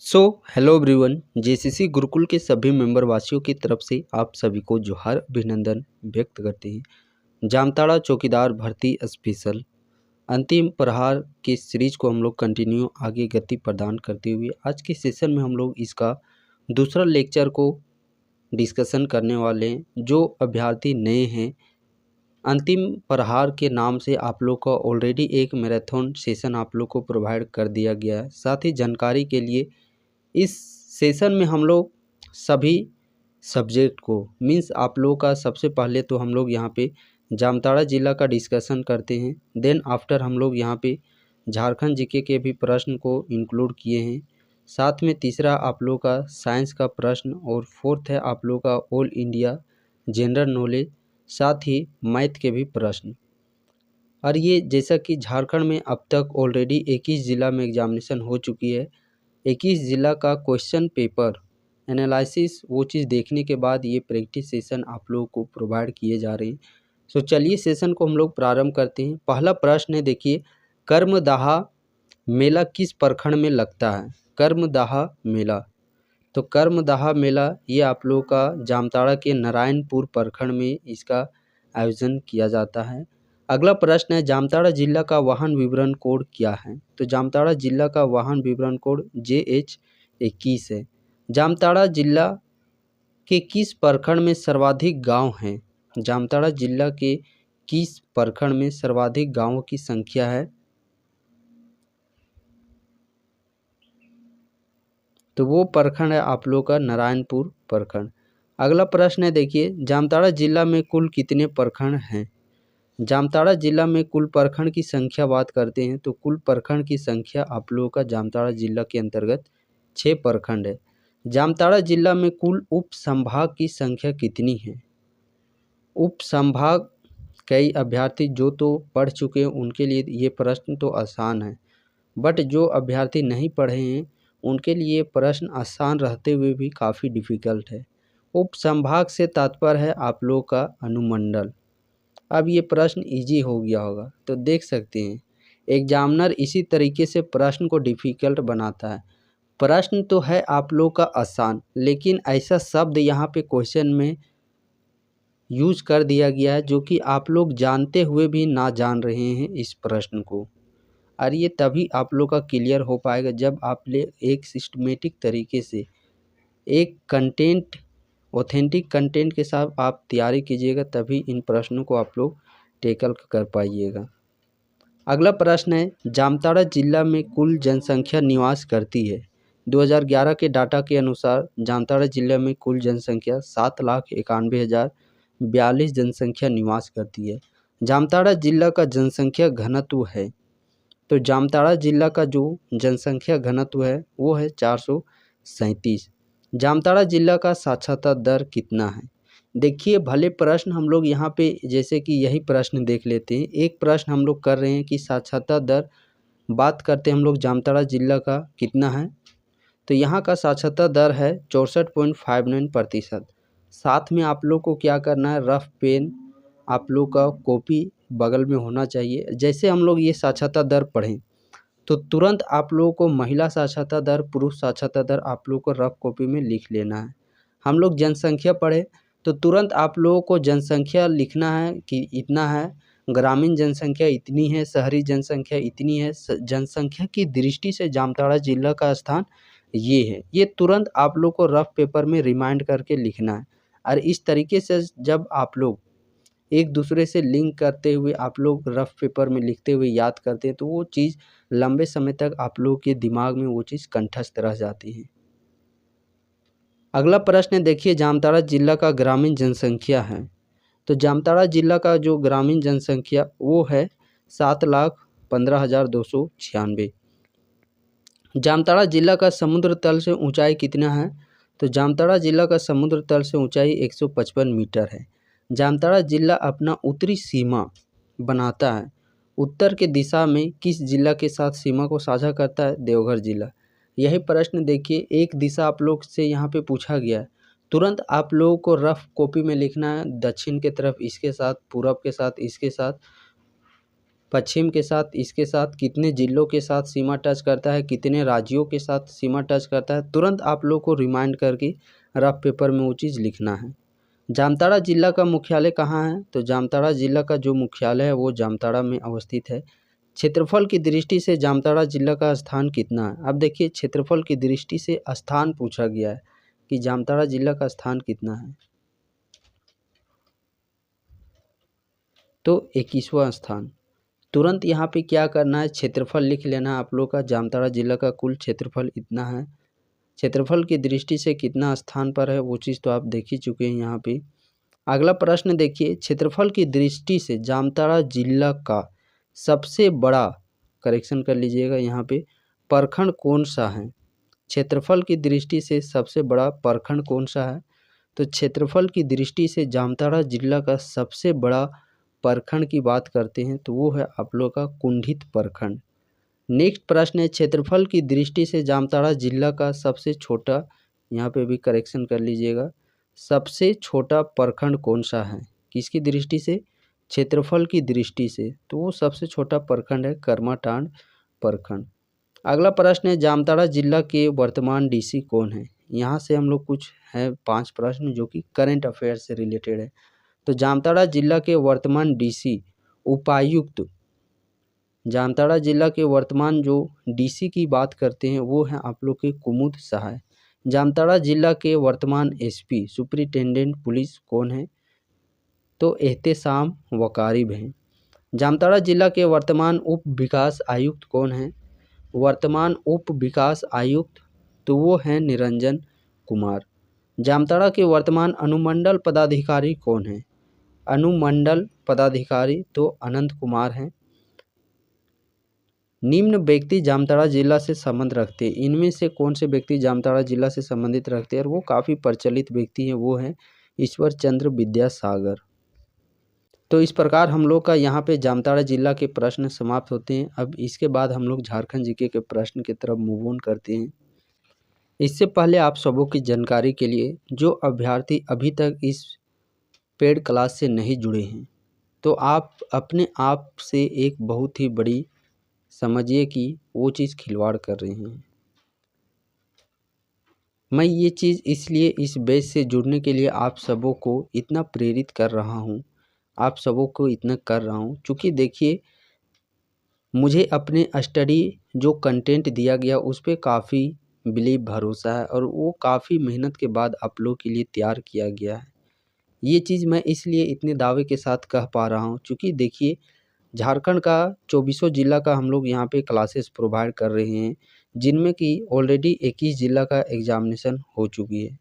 So hello everyone. JCC Gurukul के सभी member वासियों की तरफ से आप सभी को जोहार अभिनंदन व्यक्त करते हैं। जामताड़ा चौकीदार भर्ती स्पेशल अंतिम प्रहार के सीरीज को हम लोग कंटिन्यू आगे गति प्रदान करते हुए आज के सेशन में हम लोग इसका दूसरा लेक्चर को डिस्कशन करने वाले हैं। जो अभ्यर्थी नए हैं, अंतिम प्रहार के नाम से आप लोग का ऑलरेडी एक मैराथन सेशन आप लोग को प्रोवाइड कर दिया गया है। साथ ही जानकारी के लिए इस सेशन में हम लोग सभी सब्जेक्ट को मीन्स आप लोगों का सबसे पहले तो हम लोग यहाँ पे जामताड़ा ज़िला का डिस्कशन करते हैं। देन आफ्टर हम लोग यहाँ पे झारखंड जीके के भी प्रश्न को इंक्लूड किए हैं। साथ में तीसरा आप लोग का साइंस का प्रश्न और फोर्थ है आप लोग का ऑल इंडिया जनरल नॉलेज, साथ ही मैथ के भी प्रश्न। और ये जैसा कि झारखंड में अब तक ऑलरेडी 21 ज़िला में एग्जामिनेशन हो चुकी है। 21 ज़िला का क्वेश्चन पेपर एनालिसिस वो चीज़ देखने के बाद ये प्रैक्टिस सेशन आप लोगों को प्रोवाइड किए जा रहे हैं। सो चलिए सेशन को हम लोग प्रारंभ करते हैं। पहला प्रश्न है, देखिए, कर्मदाहा मेला किस प्रखंड में लगता है? कर्मदाहा मेला, तो कर्मदाहा मेला ये आप लोगों का जामताड़ा के नारायणपुर प्रखंड में इसका आयोजन किया जाता है। अगला प्रश्न है, जामताड़ा जिला का वाहन विवरण कोड क्या है? तो जामताड़ा जिला का वाहन विवरण कोड JH21 है। जामताड़ा जिला के किस प्रखंड में सर्वाधिक गांव हैं? जामताड़ा जिला के किस प्रखंड में सर्वाधिक गांवों की संख्या है? तो वो प्रखंड है आप लोग का नारायणपुर प्रखंड। अगला प्रश्न है, देखिए, जामताड़ा जिला में कुल कितने प्रखंड हैं? जामताड़ा जिला में कुल प्रखंड की संख्या बात करते हैं तो कुल प्रखंड की संख्या आप लोगों का जामताड़ा जिला के अंतर्गत 6 प्रखंड है। जामताड़ा जिला में कुल उप संभाग की संख्या कितनी है? उप संभाग कई अभ्यर्थी जो तो पढ़ चुके हैं उनके लिए ये प्रश्न तो आसान है, बट जो अभ्यर्थी नहीं पढ़े हैं उनके लिए प्रश्न आसान रहते हुए भी काफ़ी डिफ़िकल्ट है। उप संभाग से तात्पर्य है आप लोग का अनुमंडल। अब ये प्रश्न इजी हो गया होगा, तो देख सकते हैं एग्जामिनर इसी तरीके से प्रश्न को डिफ़िकल्ट बनाता है। प्रश्न तो है आप लोग का आसान, लेकिन ऐसा शब्द यहाँ पे क्वेश्चन में यूज कर दिया गया है जो कि आप लोग जानते हुए भी ना जान रहे हैं इस प्रश्न को। और ये तभी आप लोग का क्लियर हो पाएगा जब आप ले एक सिस्टमेटिक तरीके से एक कंटेंट, ऑथेंटिक कंटेंट के साथ आप तैयारी कीजिएगा, तभी इन प्रश्नों को आप लोग टैकल कर पाइएगा। अगला प्रश्न है, जामताड़ा जिला में कुल जनसंख्या निवास करती है? 2011 के डाटा के अनुसार जामताड़ा जिला में कुल जनसंख्या 7,91,042 जनसंख्या निवास करती है। जामताड़ा जिला का जनसंख्या घनत्व है, तो जामताड़ा जिला का जो जनसंख्या घनत्व है वो है 437। जामताड़ा जिला का साक्षरता दर कितना है? देखिए, भले प्रश्न हम लोग यहाँ पे जैसे कि यही प्रश्न देख लेते हैं। एक प्रश्न हम लोग कर रहे हैं कि साक्षरता दर बात करते हैं हम लोग जामताड़ा जिला का कितना है, तो यहाँ का साक्षरता दर है 64.59%। साथ में आप लोग को क्या करना है, रफ पेन आप लोग का कॉपी बगल में होना चाहिए। जैसे हम लोग ये साक्षरता दर पढ़ें तो तुरंत आप लोगों को महिला साक्षरता दर, पुरुष साक्षरता दर आप लोग को रफ कॉपी में लिख लेना है। हम लोग जनसंख्या पढ़े तो तुरंत आप लोगों को जनसंख्या लिखना है कि इतना है, ग्रामीण जनसंख्या इतनी है, शहरी जनसंख्या इतनी है। जनसंख्या की दृष्टि से जामताड़ा जिला का स्थान ये है। ये तुरंत आप लोग को रफ पेपर में रिमाइंड करके लिखना है। और इस तरीके से जब आप लोग एक दूसरे से लिंक करते हुए आप लोग रफ पेपर में लिखते हुए याद करते हैं तो वो चीज़ लंबे समय तक आप लोगों के दिमाग में वो चीज़ कंठस्थ रह जाती है। अगला प्रश्न देखिए, जामताड़ा जिला का ग्रामीण जनसंख्या है, तो जामताड़ा जिला का जो ग्रामीण जनसंख्या वो है 7,15,296। जामताड़ा जिला का समुद्र तल से ऊंचाई कितना है? तो जामताड़ा जिला का समुद्र तल से ऊंचाई 155 मीटर है। जामताड़ा जिला अपना उत्तरी सीमा बनाता है, उत्तर के दिशा में किस जिला के साथ सीमा को साझा करता है? देवघर जिला। यही प्रश्न देखिए, एक दिशा आप लोग से यहाँ पे पूछा गया है, तुरंत आप लोगों को रफ कॉपी में लिखना है दक्षिण के तरफ इसके साथ, पूरब के साथ इसके साथ, पश्चिम के साथ, इसके साथ कितने जिलों के साथ सीमा टच करता है, कितने राज्यों के साथ सीमा टच करता है, तुरंत आप लोग को रिमाइंड करके रफ पेपर में वो चीज़ लिखना है। जामताड़ा जिला का मुख्यालय कहाँ है? तो जामताड़ा जिला का जो मुख्यालय है वो जामताड़ा में अवस्थित है। क्षेत्रफल की दृष्टि से जामताड़ा जिला का स्थान कितना है? अब देखिए, क्षेत्रफल की दृष्टि से स्थान पूछा गया है कि जामताड़ा जिला का स्थान कितना है, तो 21वां स्थान। तुरंत यहाँ पे क्या करना है, क्षेत्रफल लिख लेना है आप लोग का। जामताड़ा जिला का कुल क्षेत्रफल इतना है। क्षेत्रफल की दृष्टि से कितना स्थान पर है वो चीज़ तो आप देख ही चुके हैं यहाँ पे। अगला प्रश्न देखिए, क्षेत्रफल की दृष्टि से जामताड़ा जिला का सबसे बड़ा, करेक्शन कर लीजिएगा यहाँ पे, प्रखंड कौन सा है? क्षेत्रफल की दृष्टि से सबसे बड़ा प्रखंड कौन सा है? तो क्षेत्रफल की दृष्टि से जामताड़ा जिला का सबसे बड़ा प्रखंड की बात करते हैं तो वो है आप लोग का कुंडित प्रखंड। नेक्स्ट प्रश्न है, क्षेत्रफल की दृष्टि से जामताड़ा जिला का सबसे छोटा, यहाँ पे भी करेक्शन कर लीजिएगा, सबसे छोटा प्रखंड कौन सा है? किसकी दृष्टि से? क्षेत्रफल की दृष्टि से, तो वो सबसे छोटा प्रखंड है करमाटांड प्रखंड। अगला प्रश्न है, जामताड़ा जिला के वर्तमान डीसी कौन है? यहाँ से हम लोग कुछ है 5 प्रश्न जो कि करंट अफेयर से रिलेटेड है। तो जामताड़ा जिला के वर्तमान डीसी उपायुक्त, जामताड़ा जिला के वर्तमान जो डीसी की बात करते हैं वो हैं आप लोग के कुमुद सहाय। जामताड़ा जिला के वर्तमान एसपी सुपरिटेंडेंट पुलिस कौन है? तो एहतेशाम वकारिब हैं। जामताड़ा जिला के वर्तमान उप विकास आयुक्त कौन हैं? वर्तमान उप विकास आयुक्त तो वो हैं निरंजन कुमार। जामताड़ा के वर्तमान अनुमंडल पदाधिकारी कौन हैं? अनुमंडल पदाधिकारी तो अनंत कुमार हैं। निम्न व्यक्ति जामताड़ा जिला से संबंध रखते हैं, इनमें से कौन से व्यक्ति जामताड़ा जिला से संबंधित रखते हैं? और वो काफ़ी प्रचलित व्यक्ति हैं, वो हैं ईश्वर चंद्र विद्यासागर। तो इस प्रकार हम लोग का यहाँ पे जामताड़ा जिला के प्रश्न समाप्त होते हैं। अब इसके बाद हम लोग झारखंड जीके के प्रश्न की तरफ मूव ऑन करते हैं। इससे पहले आप सबों की जानकारी के लिए, जो अभ्यर्थी अभी तक इस पेड क्लास से नहीं जुड़े हैं तो आप अपने आप से एक बहुत ही बड़ी, समझिए कि वो चीज़ खिलवाड़ कर रहे हैं। मैं ये चीज़ इसलिए इस बैच से जुड़ने के लिए आप सबों को इतना प्रेरित कर रहा हूँ, आप सबों को इतना कर रहा हूँ, क्योंकि देखिए मुझे अपने स्टडी जो कंटेंट दिया गया उस पर काफ़ी बिलीव, भरोसा है और वो काफ़ी मेहनत के बाद आप लोग के लिए तैयार किया गया है। ये चीज़ मैं इसलिए इतने दावे के साथ कह पा रहा हूँ क्योंकि देखिए झारखंड का 24 जिला का हम लोग यहाँ पे क्लासेस प्रोवाइड कर रहे हैं, जिनमें कि ऑलरेडी 21 जिला का एग्जामिनेशन हो चुकी है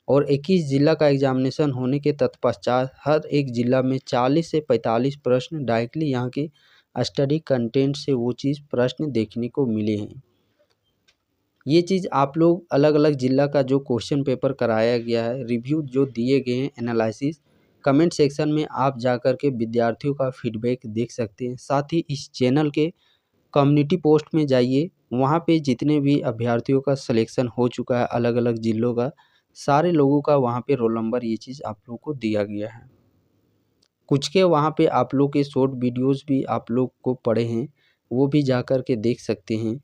और 21 जिला का एग्जामिनेशन होने के तत्पश्चात हर एक जिला में 40 से 45 प्रश्न डायरेक्टली यहाँ के स्टडी कंटेंट से वो चीज़ प्रश्न देखने को मिले हैं। ये चीज़ आप लोग अलग अलग जिला का जो क्वेश्चन पेपर कराया गया है, रिव्यू जो दिए गए हैं, एनालिसिस, कमेंट सेक्शन में आप जाकर के विद्यार्थियों का फीडबैक देख सकते हैं। साथ ही इस चैनल के कम्युनिटी पोस्ट में जाइए, वहाँ पे जितने भी अभ्यर्थियों का सिलेक्शन हो चुका है अलग अलग जिलों का, सारे लोगों का वहाँ पे रोल नंबर, ये चीज़ आप लोग को दिया गया है। कुछ के वहाँ पे आप लोग के शॉर्ट वीडियोस भी आप लोग को पड़े हैं, वो भी जा कर के देख सकते हैं।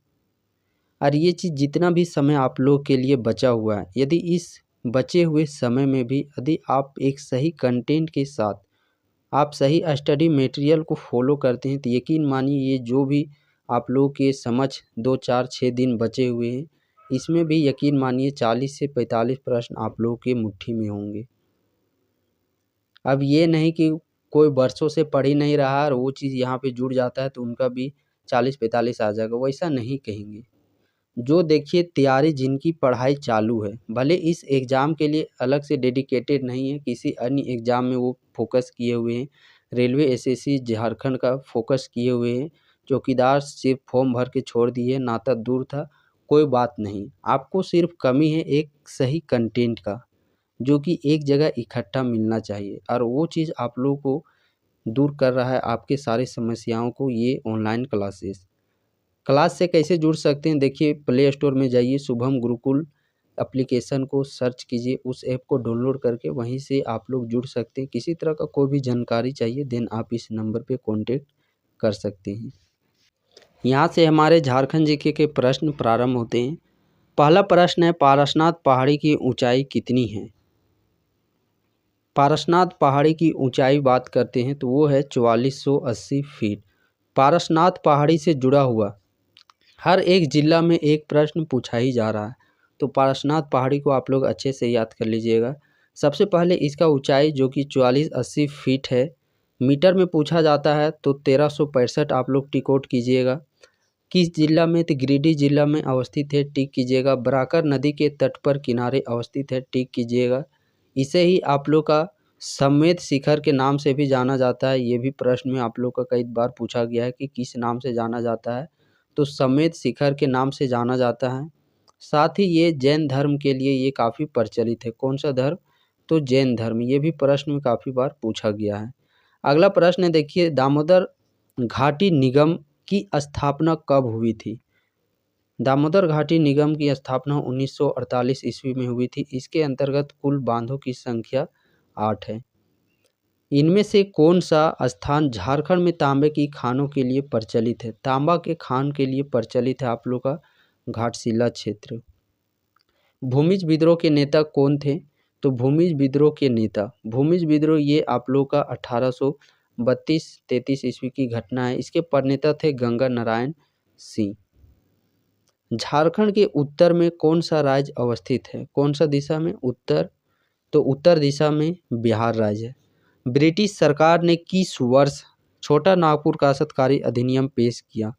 और ये चीज़ जितना भी समय आप लोग के लिए बचा हुआ है, यदि इस बचे हुए समय में भी यदि आप एक सही कंटेंट के साथ आप सही स्टडी मटेरियल को फॉलो करते हैं तो यकीन मानिए ये जो भी आप लोग के समझ 2, 4, 6 दिन बचे हुए हैं, इसमें भी यकीन मानिए 40 से 45 प्रश्न आप लोग के मुट्ठी में होंगे। अब ये नहीं कि कोई वर्षों से पढ़ ही नहीं रहा और वो चीज़ यहाँ पे जुड़ जाता है तो उनका भी 40-45 आ जाएगा, वैसा नहीं कहेंगे। जो देखिए तैयारी जिनकी पढ़ाई चालू है, भले इस एग्ज़ाम के लिए अलग से डेडिकेटेड नहीं है, किसी अन्य एग्ज़ाम में वो फोकस किए हुए हैं, रेलवे एसएससी झारखंड का फोकस किए हुए हैं, चौकीदार सिर्फ फॉर्म भर के छोड़ दिए, नाता दूर था, कोई बात नहीं। आपको सिर्फ कमी है एक सही कंटेंट का, जो कि एक जगह इकट्ठा मिलना चाहिए और वो चीज़ आप लोगों को दूर कर रहा है आपके सारी समस्याओं को ये ऑनलाइन क्लासेस। क्लास से कैसे जुड़ सकते हैं? देखिए प्ले स्टोर में जाइए, शुभम गुरुकुल एप्लीकेशन को सर्च कीजिए, उस ऐप को डाउनलोड करके वहीं से आप लोग जुड़ सकते हैं। किसी तरह का कोई भी जानकारी चाहिए देन आप इस नंबर पे कांटेक्ट कर सकते हैं। यहाँ से हमारे झारखंड जीके के प्रश्न प्रारंभ होते हैं। पहला प्रश्न है, पारसनाथ पहाड़ी की ऊंचाई कितनी है? पारसनाथ पहाड़ी की ऊंचाई बात करते हैं तो वो है 4480 फीट। पारसनाथ पहाड़ी से जुड़ा हुआ हर एक जिला में एक प्रश्न पूछा ही जा रहा है, तो पारसनाथ पहाड़ी को आप लोग अच्छे से याद कर लीजिएगा। सबसे पहले इसका ऊंचाई जो कि 4480 फीट है, मीटर में पूछा जाता है तो 1365 आप लोग टिक आउट कीजिएगा। किस जिला में? तो गिरिडीह जिला में अवस्थित है, टिक कीजिएगा। बराकर नदी के तट पर किनारे अवस्थित है, टिक कीजिएगा। इसे ही आप लोग का समेत शिखर के नाम से भी जाना जाता है। ये भी प्रश्न में आप लोग का कई बार पूछा गया है कि किस नाम से जाना जाता है, तो समेत शिखर के नाम से जाना जाता है। साथ ही ये जैन धर्म के लिए ये काफ़ी प्रचलित है। कौन सा धर्म? तो जैन धर्म। ये भी प्रश्न में काफ़ी बार पूछा गया है। अगला प्रश्न है, देखिए, दामोदर घाटी निगम की स्थापना कब हुई थी? दामोदर घाटी निगम की स्थापना 1948 ईस्वी में हुई थी। इसके अंतर्गत कुल बांधों की संख्या 8 है। इनमें से कौन सा स्थान झारखंड में तांबे की खानों के लिए प्रचलित है? तांबा के खान के लिए प्रचलित है आप लोग का घाटशिला क्षेत्र। भूमिज विद्रोह के नेता कौन थे? तो भूमिज विद्रोह के नेता, भूमिज विद्रोह ये आप लोग का 1832-33 ईस्वी की घटना है। इसके प्रणेता थे गंगा नारायण सिंह। झारखंड के उत्तर में कौन सा राज्य अवस्थित है? कौन सा दिशा में? उत्तर। तो उत्तर दिशा में बिहार राज्य है। ब्रिटिश सरकार ने किस वर्ष छोटा नागपुर काश्तकारी अधिनियम पेश किया?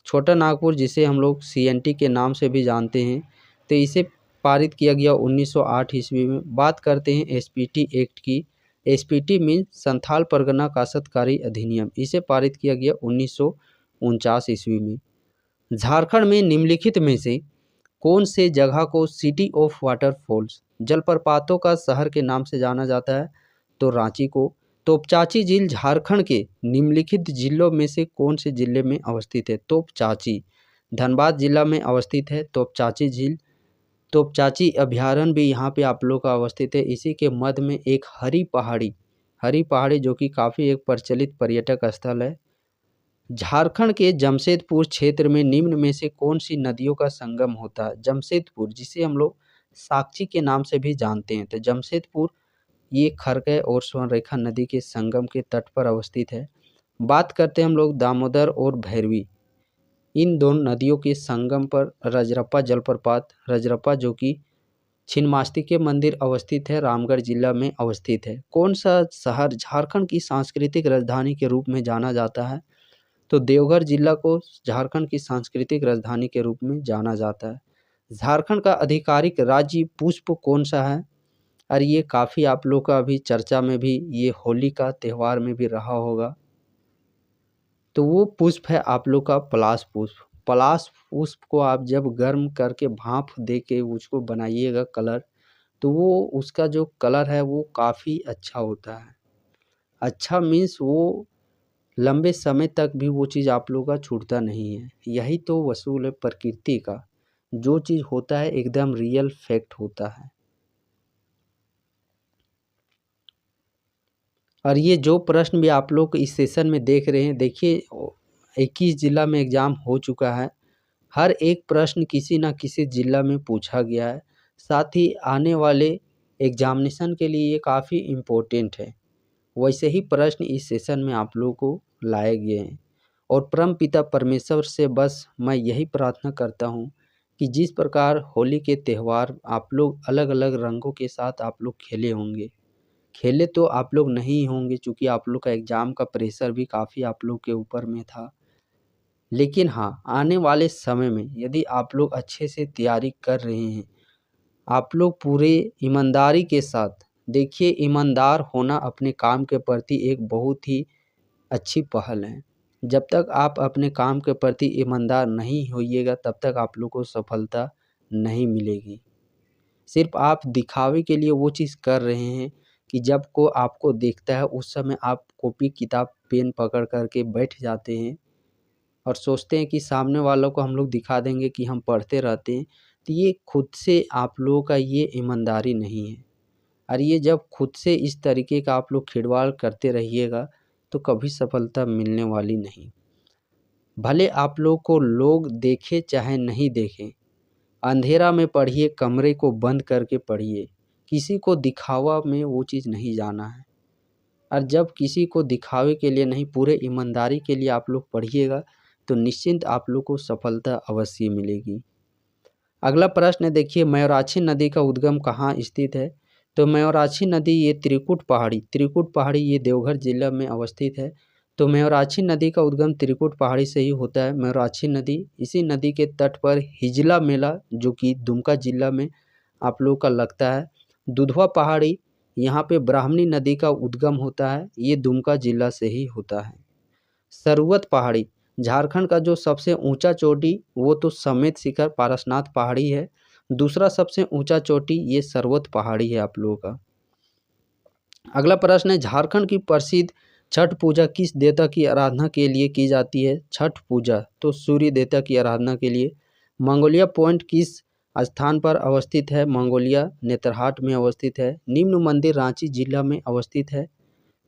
छोटा नागपुर, जिसे हम लोग CNT के नाम से भी जानते हैं, तो इसे पारित किया गया 1908 ईस्वी में। बात करते हैं SPT एक्ट की। SPT मीन्स संथाल परगना काश्तकारी अधिनियम। इसे पारित किया गया 1949 ईस्वी में। झारखंड में निम्नलिखित में से कौन से जगह को सिटी ऑफ वाटरफॉल्स, जलप्रपातों का शहर के नाम से जाना जाता है? तो रांची को। तोपचांची झील झारखंड के निम्नलिखित जिलों में से कौन से जिले में अवस्थित है? तोपचांची धनबाद जिला में अवस्थित है तोपचांची झील। तोपचांची अभ्यारण्य भी यहाँ पे आप लोग का अवस्थित है। इसी के मध्य में एक हरी पहाड़ी जो कि काफ़ी एक प्रचलित पर्यटक स्थल है। झारखंड के जमशेदपुर क्षेत्र में निम्न में से कौन सी नदियों का संगम होता है? जमशेदपुर, जिसे हम लोग साक्षी के नाम से भी जानते हैं, तो जमशेदपुर ये खरगय और स्वर्णरेखा नदी के संगम के तट पर अवस्थित है। बात करते हैं हम लोग दामोदर और भैरवी, इन दोनों नदियों के संगम पर रजरप्पा जलप्रपात, रजरप्पा जो कि छिन्नमस्तिके के मंदिर अवस्थित है, रामगढ़ जिला में अवस्थित है। कौन सा शहर झारखंड की सांस्कृतिक राजधानी के रूप में जाना जाता है? तो देवघर जिला को झारखंड की सांस्कृतिक राजधानी के रूप में जाना जाता है। झारखंड का आधिकारिक राज्य पुष्प कौन सा है? और ये काफ़ी आप लोग का अभी चर्चा में भी, ये होली का त्यौहार में भी रहा होगा, तो वो पुष्प है आप लोग का पलाश पुष्प। पलाश पुष्प को आप जब गर्म करके भाप दे के उसको बनाइएगा कलर, तो वो उसका जो कलर है वो काफ़ी अच्छा होता है। अच्छा मीन्स वो लंबे समय तक भी वो चीज़ आप लोगों का छूटता नहीं है। यही तो वसूल है प्रकृति का, जो चीज़ होता है एकदम रियल फैक्ट होता है। और ये जो प्रश्न भी आप लोग इस सेशन में देख रहे हैं, देखिए 21 जिला में एग्ज़ाम हो चुका है। हर एक प्रश्न किसी न किसी जिला में पूछा गया है। साथ ही आने वाले एग्जामिनेशन के लिए ये काफ़ी इम्पोर्टेंट है। वैसे ही प्रश्न इस सेशन में आप लोगों को लाए गए हैं। और परम पिता परमेश्वर से बस मैं यही प्रार्थना करता हूँ कि जिस प्रकार होली के त्यौहार आप लोग अलग अलग रंगों के साथ आप लोग खेले होंगे, खेले तो आप लोग नहीं होंगे चूँकि आप लोग का एग्ज़ाम का प्रेशर भी काफ़ी आप लोग के ऊपर में था। लेकिन हाँ, आने वाले समय में यदि आप लोग अच्छे से तैयारी कर रहे हैं, आप लोग पूरे ईमानदारी के साथ, देखिए ईमानदार होना अपने काम के प्रति एक बहुत ही अच्छी पहल है। जब तक आप अपने काम के प्रति ईमानदार नहीं होइएगा तब तक आप लोग को सफलता नहीं मिलेगी। सिर्फ आप दिखावे के लिए वो चीज़ कर रहे हैं कि जब को आपको देखता है उस समय आप कॉपी किताब पेन पकड़ कर के बैठ जाते हैं और सोचते हैं कि सामने वालों को हम लोग दिखा देंगे कि हम पढ़ते रहते हैं। तो ये खुद से आप लोगों का ये ईमानदारी नहीं है। और ये जब खुद से इस तरीके का आप लोग खिलवाड़ करते रहिएगा तो कभी सफलता मिलने वाली नहीं। भले आप लोग को लोग देखे चाहे नहीं देखें, अंधेरा में पढ़िए, कमरे को बंद करके पढ़िए। किसी को दिखावा में वो चीज़ नहीं जाना है। और जब किसी को दिखावे के लिए नहीं, पूरे ईमानदारी के लिए आप लोग पढ़िएगा तो निश्चिंत आप लोग को सफलता अवश्य मिलेगी। अगला प्रश्न देखिए, मयूराक्षी नदी का उद्गम कहाँ स्थित है? तो मयूराक्षी नदी ये त्रिकुट पहाड़ी ये देवघर जिला में अवस्थित है। तो मयूराक्षी नदी का उद्गम त्रिकुट पहाड़ी से ही होता है। मयूराक्षी नदी, इसी नदी के तट पर हिजला मेला जो कि दुमका जिला में आप लोग का लगता है। दुधवा पहाड़ी, यहाँ पे ब्राह्मणी नदी का उद्गम होता है, ये दुमका जिला से ही होता है। सरवत पहाड़ी, झारखंड का जो सबसे ऊंचा चोटी वो तो समेत शिखर पारसनाथ पहाड़ी है। दूसरा सबसे ऊंचा चोटी ये सरवत पहाड़ी है आप लोगों का। अगला प्रश्न है, झारखंड की प्रसिद्ध छठ पूजा किस देवता की आराधना के लिए की जाती है? छठ पूजा तो सूर्य देवता की आराधना के लिए। मंगोलिया पॉइंट किस स्थान पर अवस्थित है? मंगोलिया नेतरहाट में अवस्थित है। निम्न मंदिर रांची जिला में अवस्थित है।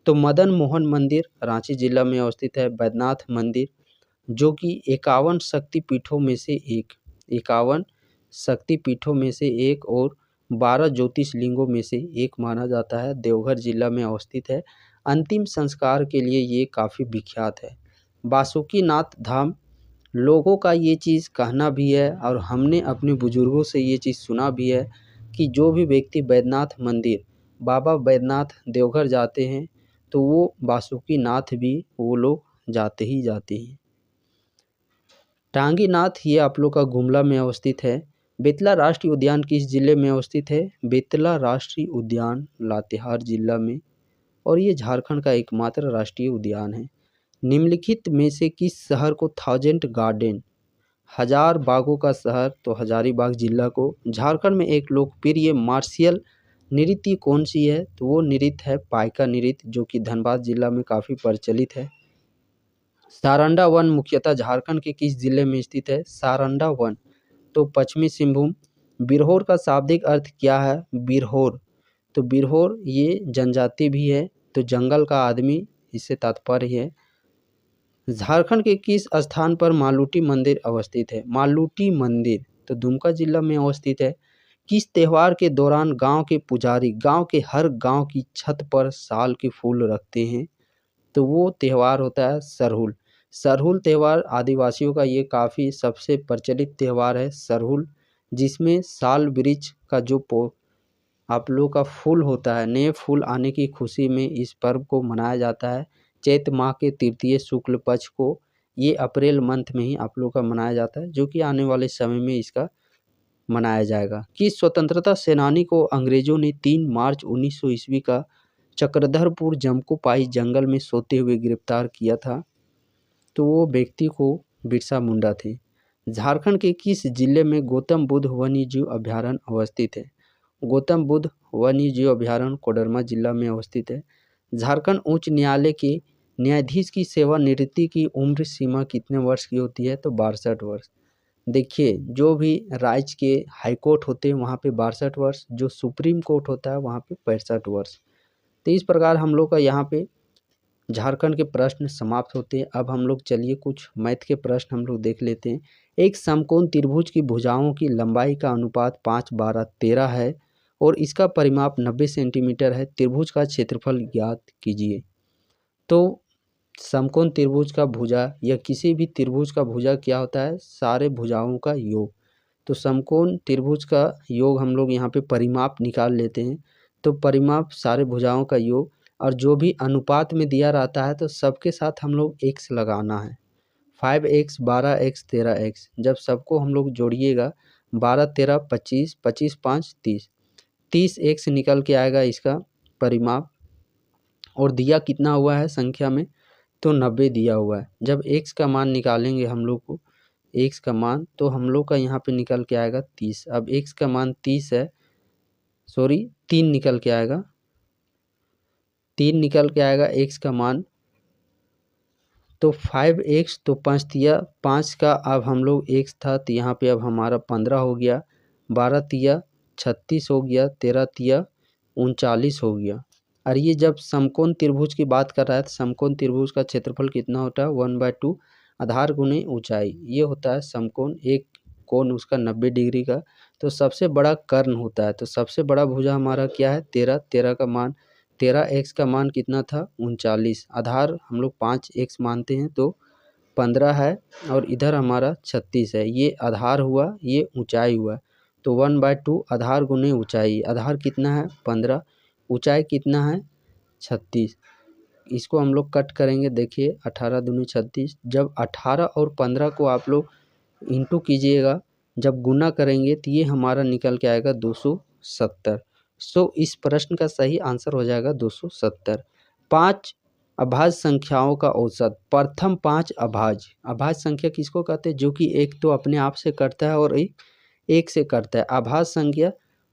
तो मदन मोहन मंदिर रांची जिला में अवस्थित है। बैद्यनाथ मंदिर जो कि 51 शक्तिपीठों में से एक, 51 शक्तिपीठों में से एक और 12 ज्योतिर्लिंगों में से एक माना जाता है, देवघर जिला में अवस्थित है। अंतिम संस्कार के लिए ये काफ़ी विख्यात है। बासुकीनाथ धाम, लोगों का ये चीज़ कहना भी है और हमने अपने बुजुर्गों से ये चीज़ सुना भी है कि जो भी व्यक्ति बैद्यनाथ मंदिर, बाबा बैद्यनाथ देवघर जाते हैं तो वो बासुकीनाथ भी वो लोग जाते ही जाते हैं। टांगीनाथ ये आप लोग का गुमला में अवस्थित है। बेतला राष्ट्रीय उद्यान किस जिले में अवस्थित है? बेतला राष्ट्रीय उद्यान लातेहार जिला में, और ये झारखंड का एकमात्र राष्ट्रीय उद्यान है। निम्नलिखित में से किस शहर को थाउजेंड गार्डन, हजार बागों का शहर, तो हजारीबाग जिला को। झारखंड में एक लोकप्रिय मार्शियल नृत्य कौन सी है? तो वो नृत्य है पाइका नृत्य जो कि धनबाद जिला में काफ़ी प्रचलित है। सारंडा वन मुख्यतः झारखंड के किस जिले में स्थित है? सारंडा वन तो पश्चिमी सिंहभूम। बिरहोर का शाब्दिक अर्थ क्या है? बिरहोर तो बिरहोर ये जनजाति भी है, तो जंगल का आदमी इससे तात्पर्य है। झारखंड के किस स्थान पर मालूटी मंदिर अवस्थित है? मालूटी मंदिर तो दुमका जिला में अवस्थित है। किस त्यौहार के दौरान गांव के पुजारी गांव के हर गांव की छत पर साल के फूल रखते हैं? तो वो त्यौहार होता है सरहुल। सरहुल त्यौहार आदिवासियों का ये काफ़ी सबसे प्रचलित त्यौहार है सरहुल, जिसमें साल वृक्ष का जो आप लोग का फूल होता है, नए फूल आने की खुशी में इस पर्व को मनाया जाता है। चैत माह के तृतीय शुक्ल पक्ष को, ये अप्रैल मंथ में ही आप लोग का मनाया जाता है, जो कि आने वाले समय में इसका मनाया जाएगा। किस स्वतंत्रता सेनानी को अंग्रेजों ने 3 मार्च 1900 ईस्वी का चक्रधरपुर जमकोपाई जंगल में सोते हुए गिरफ्तार किया था? तो वो व्यक्ति को बिरसा मुंडा थे। झारखंड के किस जिले में गौतम बुद्ध वन्यजीव अभयारण्य अवस्थित है? गौतम बुद्ध वन्यजीव अभयारण्य कोडरमा जिला में अवस्थित है। झारखंड उच्च न्यायालय के न्यायाधीश की सेवानिवृत्ति की उम्र सीमा कितने वर्ष की होती है? तो 62 वर्ष। देखिए, जो भी राज्य के हाई कोर्ट होते हैं वहाँ पे 62 वर्ष, जो सुप्रीम कोर्ट होता है वहाँ पे 65 वर्ष। तो इस प्रकार हम लोग का यहाँ पे झारखंड के प्रश्न समाप्त होते हैं। अब हम लोग चलिए कुछ मैथ के प्रश्न हम लोग देख लेते हैं। एक समकोण त्रिभुज की भुजाओं की लंबाई का अनुपात 5, 12, 13 है और इसका परिमाप 90 सेंटीमीटर है। त्रिभुज का क्षेत्रफल ज्ञात कीजिए। तो समकोण त्रिभुज का भुजा या किसी भी त्रिभुज का भुजा क्या होता है? सारे भुजाओं का योग। तो समकोण त्रिभुज का योग हम लोग यहाँ पे परिमाप निकाल लेते हैं। तो परिमाप सारे भुजाओं का योग, और जो भी अनुपात में दिया रहता है तो सबके साथ हम लोग x लगाना है। 5x, 12x, 13x, जब सबको हम लोग जोड़िएगा 12, 13, 25, 25, 5, 30, 30x निकल के आएगा इसका परिमाप। और दिया कितना हुआ है संख्या में? तो 90 दिया हुआ है। जब x का मान निकालेंगे हम लोग को, x का मान तो हम लोग का यहाँ पे निकल के आएगा 30। अब x का मान 30 है, सॉरी 3 निकल के आएगा, 3 निकल के आएगा x का मान। तो 5x तो 5 तिया 5 का अब हम लोग x था तो यहाँ पे अब हमारा 15 हो गया, 12 तिया 36 हो गया, 13 तिया 39 हो गया। और ये जब समकोण त्रिभुज की बात कर रहा है तो समकोण त्रिभुज का क्षेत्रफल कितना होता है 1/2 आधार गुणे ऊंचाई। ये होता है समकोण, एक कोण उसका 90 डिग्री का। तो सबसे बड़ा कर्ण होता है, तो सबसे बड़ा भुजा हमारा क्या है 13। 13 का मान 13x का मान कितना था 39। आधार हम लोग 5x मानते हैं तो 15 है और इधर हमारा 36 है। ये आधार हुआ, ये ऊंचाई हुआ। तो 1/2 आधार गुणे ऊंचाई। आधार कितना है 15, ऊंचाई कितना है 36। इसको हम लोग कट करेंगे, देखिए 18 दूनी 36। जब 18 और 15 को आप लोग इंटू कीजिएगा, जब गुना करेंगे तो ये हमारा निकल के आएगा 270। सो इस प्रश्न का सही आंसर हो जाएगा 270। 5 अभाज्य संख्याओं का औसत। प्रथम 5 अभाज्य। अभाज्य संख्या किसको कहते हैं, जो कि एक तो अपने आप से करता है और एक से करता है। अभाज्य संख्या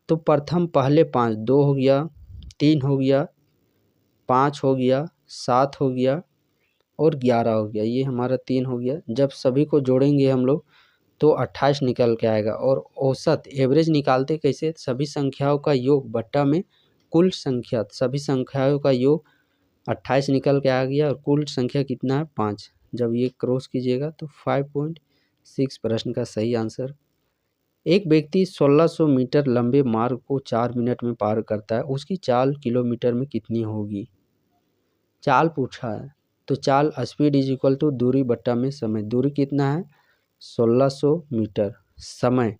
तो प्रथम पहले 5, 2 हो गया, 3 हो गया, 5 हो गया, 7 हो गया और 11 हो गया। ये हमारा 3 हो गया। जब सभी को जोड़ेंगे हम लोग तो 28 निकल के आएगा। और औसत एवरेज निकालते कैसे, सभी संख्याओं का योग बट्टा में कुल संख्या, सभी संख्याओं का योग 28 निकल के आ गया और कुल संख्या कितना है 5। जब ये क्रॉस कीजिएगा तो 5.6 प्रश्न का सही आंसर। एक व्यक्ति 1600 मीटर लंबे मार्ग को 4 मिनट में पार करता है, उसकी चाल किलोमीटर में कितनी होगी। चाल पूछा है तो चाल स्पीड इज इक्वल टू दूरी बट्टा में समय। दूरी कितना है 1600 मीटर, समय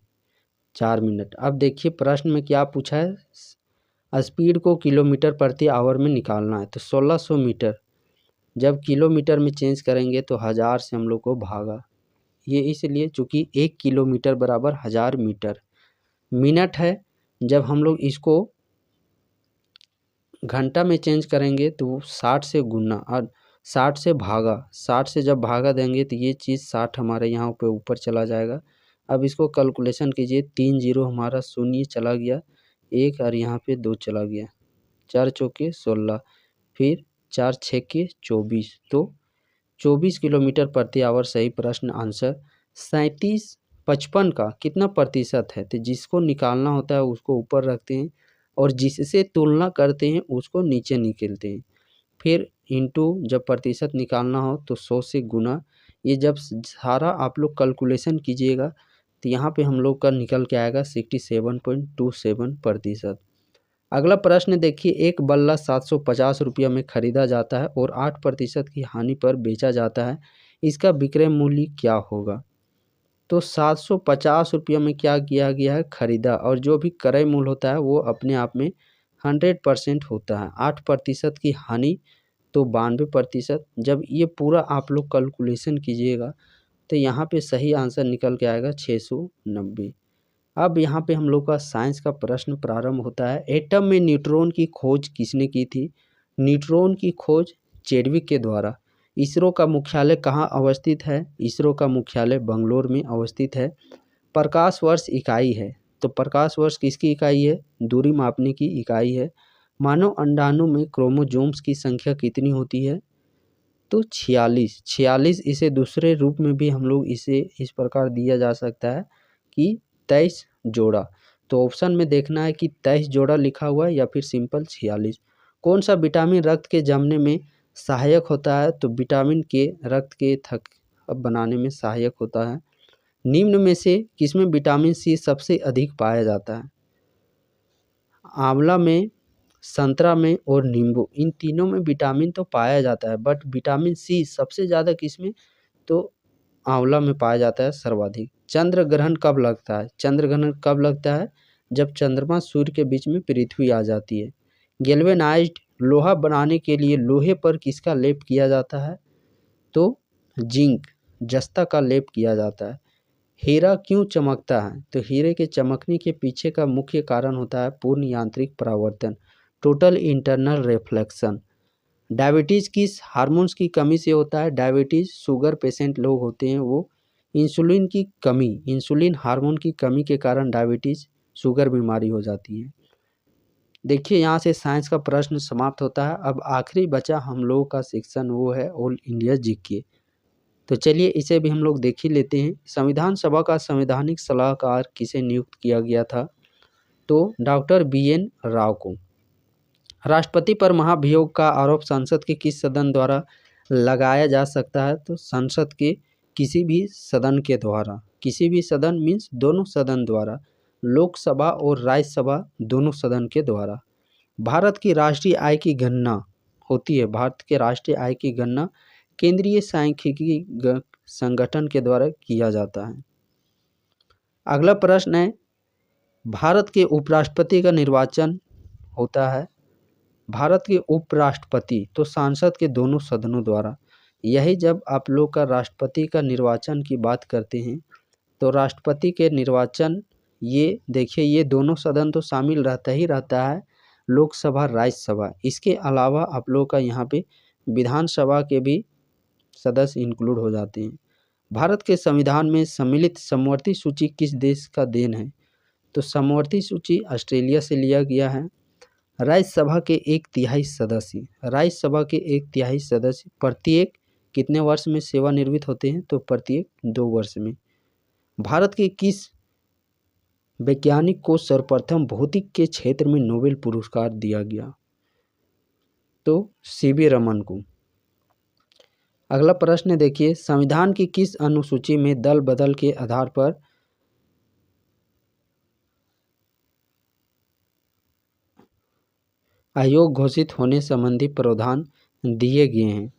4 मिनट। अब देखिए प्रश्न में क्या पूछा है, स्पीड को किलोमीटर प्रति आवर में निकालना है। तो 1600 मीटर जब किलोमीटर में चेंज करेंगे तो 1000 से हम लोग को भागा। ये इसलिए चूँकि 1 किलोमीटर बराबर 1000 मीटर। मिनट है, जब हम लोग इसको घंटा में चेंज करेंगे तो 60 से गुना और 60 से भागा। 60 से जब भागा देंगे तो ये चीज़ 60 हमारे यहाँ पे ऊपर चला जाएगा। अब इसको कैलकुलेशन कीजिए, 3 जीरो हमारा शून्य चला गया, 1 और यहाँ पे 2 चला गया, 4 चौके 16, फिर 4 छक्के 24। तो 24 किलोमीटर प्रति आवर सही प्रश्न आंसर। 37/55 का कितना प्रतिशत है, तो जिसको निकालना होता है उसको ऊपर रखते हैं और जिससे तुलना करते हैं उसको नीचे निकलते हैं। फिर इंटू जब प्रतिशत निकालना हो तो 100 से गुना। ये जब सारा आप लोग कैलकुलेशन कीजिएगा तो यहाँ पे हम लोग का निकल के आएगा 67.27%। अगला प्रश्न देखिए, एक बल्ला 750 रुपये में खरीदा जाता है और 8% की हानि पर बेचा जाता है, इसका विक्रय मूल्य क्या होगा। तो 750 रुपये में क्या किया गया है खरीदा, और जो भी क्रय मूल्य होता है वो अपने आप में 100% होता है। 8% की हानि तो 92%। जब ये पूरा आप लोग कैलकुलेशन कीजिएगा तो यहाँ पे सही आंसर निकल के आएगा 690। अब यहाँ पे हम लोग का साइंस का प्रश्न प्रारंभ होता है। एटम में न्यूट्रॉन की खोज किसने की थी। न्यूट्रॉन की खोज चेडविक के द्वारा। इसरो का मुख्यालय कहाँ अवस्थित है। इसरो का मुख्यालय बंगलोर में अवस्थित है। प्रकाश वर्ष इकाई है, तो प्रकाश वर्ष किसकी इकाई है, दूरी मापने की इकाई है। मानव अंडाणु में क्रोमोजोम्स की संख्या कितनी होती है, तो 46। 46 इसे दूसरे रूप में भी हम लोग इसे इस प्रकार दिया जा सकता है कि 23 जोड़ा। तो ऑप्शन में देखना है कि 23 जोड़ा लिखा हुआ है या फिर सिंपल 46। कौन सा विटामिन रक्त के जमने में सहायक होता है, तो विटामिन के रक्त के थक बनाने में सहायक होता है। निम्न में से किसमें विटामिन सी सबसे अधिक पाया जाता है। आंवला में, संतरा में और नींबू, इन तीनों में विटामिन तो पाया जाता है, बट विटामिन सी सबसे ज़्यादा किसमें, तो आंवला में पाया जाता है सर्वाधिक। चंद्र ग्रहण कब लगता है। चंद्र ग्रहण कब लगता है, जब चंद्रमा सूर्य के बीच में पृथ्वी आ जाती है। गैल्वेनाइज्ड लोहा बनाने के लिए लोहे पर किसका लेप किया जाता है, तो जिंक, जस्ता का लेप किया जाता है। हीरा क्यों चमकता है, तो हीरे के चमकने के पीछे का मुख्य कारण होता है पूर्ण यांत्रिक परावर्तन, टोटल इंटरनल रिफ्लेक्शन। डायबिटीज़ किस हार्मोन्स की कमी से होता है। डायबिटीज़ शुगर पेशेंट लोग होते हैं वो इंसुलिन की कमी, इंसुलिन हार्मोन की कमी के कारण डायबिटीज़ शुगर बीमारी हो जाती है। देखिए यहाँ से साइंस का प्रश्न समाप्त होता है। अब आखिरी बचा हम लोगों का सेक्शन, वो है ऑल इंडिया जीके। तो चलिए इसे भी हम लोग देख ही लेते हैं। संविधान सभा का संवैधानिक सलाहकार किसे नियुक्त किया गया था, तो डॉक्टर BN राव को। राष्ट्रपति पर महाभियोग का आरोप संसद के किस सदन द्वारा लगाया जा सकता है? तो संसद के किसी भी सदन के द्वारा। किसी भी सदन मीन्स दोनों सदन द्वारा, लोकसभा और राज्यसभा दोनों सदन के द्वारा। भारत की राष्ट्रीय आय की गणना होती है, भारत के राष्ट्रीय आय की गणना केंद्रीय सांख्यिकी संगठन के द्वारा किया जाता है। अगला प्रश्न है, भारत के उपराष्ट्रपति का निर्वाचन होता है। भारत के उपराष्ट्रपति तो सांसद के दोनों सदनों द्वारा। यही जब आप लोग का राष्ट्रपति का निर्वाचन की बात करते हैं तो राष्ट्रपति के निर्वाचन, ये देखिए ये दोनों सदन तो शामिल रहता ही रहता है, लोकसभा राज्यसभा। इसके अलावा आप लोग का यहाँ पे विधानसभा के भी सदस्य इंक्लूड हो जाते हैं। भारत के संविधान में सम्मिलित समवर्ती सूची किस देश का देन है? तो समवर्ती सूची ऑस्ट्रेलिया से लिया गया है। राज्यसभा के 1/3 सदस्य, राज्यसभा के 1/3 सदस्य प्रत्येक कितने वर्ष में सेवानिवृत्त होते हैं? तो प्रत्येक 2 वर्ष में। भारत के किस वैज्ञानिक को सर्वप्रथम भौतिक के क्षेत्र में नोबेल पुरस्कार दिया गया? तो सीवी रमन को। अगला प्रश्न देखिए, संविधान की किस अनुसूची में दल बदल के आधार पर आयोग घोषित होने संबंधी प्रावधान दिए गए हैं?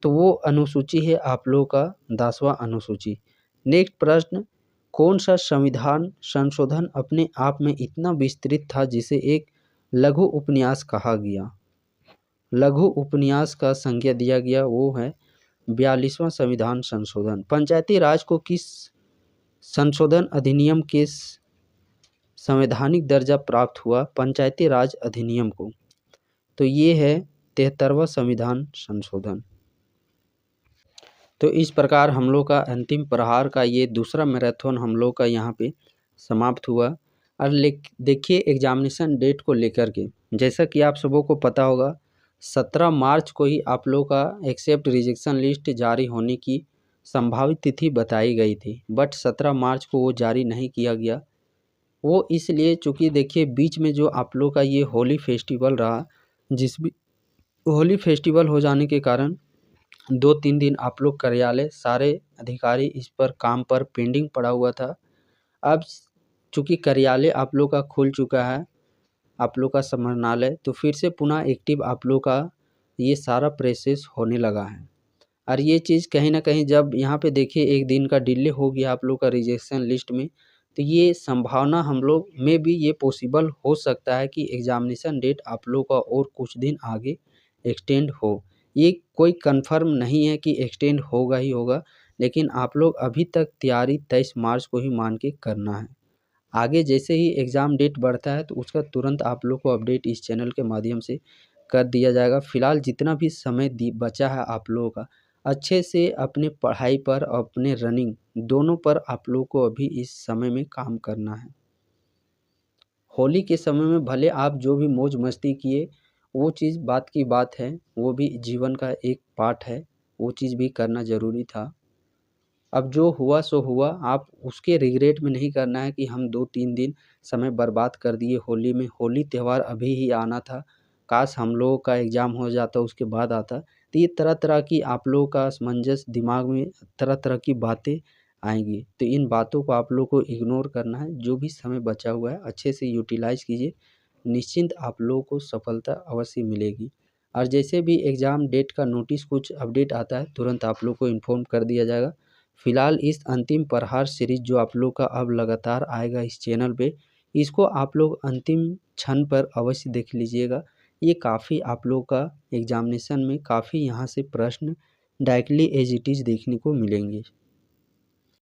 तो वो अनुसूची है आप लोगों का 10वां अनुसूची। नेक्स्ट प्रश्न, कौन सा संविधान संशोधन अपने आप में इतना विस्तृत था जिसे एक लघु उपन्यास कहा गया? लघु उपन्यास का संज्ञा दिया गया, वो है 42वां संविधान संशोधन। पंचायती राज को किस संशोधन अधिनियम के संवैधानिक दर्जा प्राप्त हुआ? पंचायती राज अधिनियम को। तो ये है 73वां संविधान संशोधन। तो इस प्रकार हम लोग का अंतिम प्रहार का ये दूसरा मैराथन हम लोग का यहाँ पे समाप्त हुआ। और देखिए एग्जामिनेशन डेट को लेकर के, जैसा कि आप सबों को पता होगा 17 मार्च को ही आप लोग का एक्सेप्ट रिजेक्शन लिस्ट जारी होने की संभावित तिथि बताई गई थी, बट 17 मार्च को वो जारी नहीं किया गया। वो इसलिए चूँकि देखिए बीच में जो आप लोग का ये होली फेस्टिवल रहा, जिस भी होली फेस्टिवल हो जाने के कारण 2-3 दिन आप लोग कार्यालय सारे अधिकारी इस पर काम पर पेंडिंग पड़ा हुआ था। अब चूँकि कार्यालय आप लोग का खुल चुका है, आप लोग का समरणालय, तो फिर से पुनः एक्टिव आप लोग का ये सारा प्रोसेस होने लगा है। और ये चीज़ कहीं ना कहीं जब यहाँ पे देखिए 1 दिन का डिले हो गया आप लोग का रिजेक्शन लिस्ट में, तो ये संभावना हम लोग में भी ये पॉसिबल हो सकता है कि एग्जामिनेशन डेट आप लोग का और कुछ दिन आगे एक्सटेंड हो। ये कोई कंफर्म नहीं है कि एक्सटेंड होगा ही होगा, लेकिन आप लोग अभी तक तैयारी 23 मार्च को ही मान के करना है। आगे जैसे ही एग्ज़ाम डेट बढ़ता है तो उसका तुरंत आप लोग को अपडेट इस चैनल के माध्यम से कर दिया जाएगा। फ़िलहाल जितना भी समय बचा है आप लोगों का, अच्छे से अपने पढ़ाई पर और अपने रनिंग दोनों पर आप लोग को अभी इस समय में काम करना है। होली के समय में भले आप जो भी मौज मस्ती किए, वो चीज़ बात की बात है, वो भी जीवन का एक पार्ट है, वो चीज़ भी करना ज़रूरी था। अब जो हुआ सो हुआ, आप उसके रिग्रेट में नहीं करना है कि हम 2-3 दिन समय बर्बाद कर दिए होली में। होली त्यौहार अभी ही आना था, काश हम लोगों का एग्ज़ाम हो जाता उसके बाद आता। तो ये तरह तरह की आप लोगों का असमंजस दिमाग में तरह तरह की बातें आएंगी, तो इन बातों को आप लोग को इग्नोर करना है। जो भी समय बचा हुआ है अच्छे से यूटिलाइज़ कीजिए, निश्चिंत आप लोगों को सफलता अवश्य मिलेगी। और जैसे भी एग्ज़ाम डेट का नोटिस कुछ अपडेट आता है तुरंत आप लोग को इन्फॉर्म कर दिया जाएगा। फिलहाल इस अंतिम प्रहार सीरीज जो आप लोग का अब लगातार आएगा इस चैनल पे, इसको आप लोग अंतिम क्षण पर अवश्य देख लीजिएगा। ये काफ़ी आप लोग का एग्जामिनेशन में काफ़ी यहाँ से प्रश्न डायरेक्टली एज इट इज़ देखने को मिलेंगे।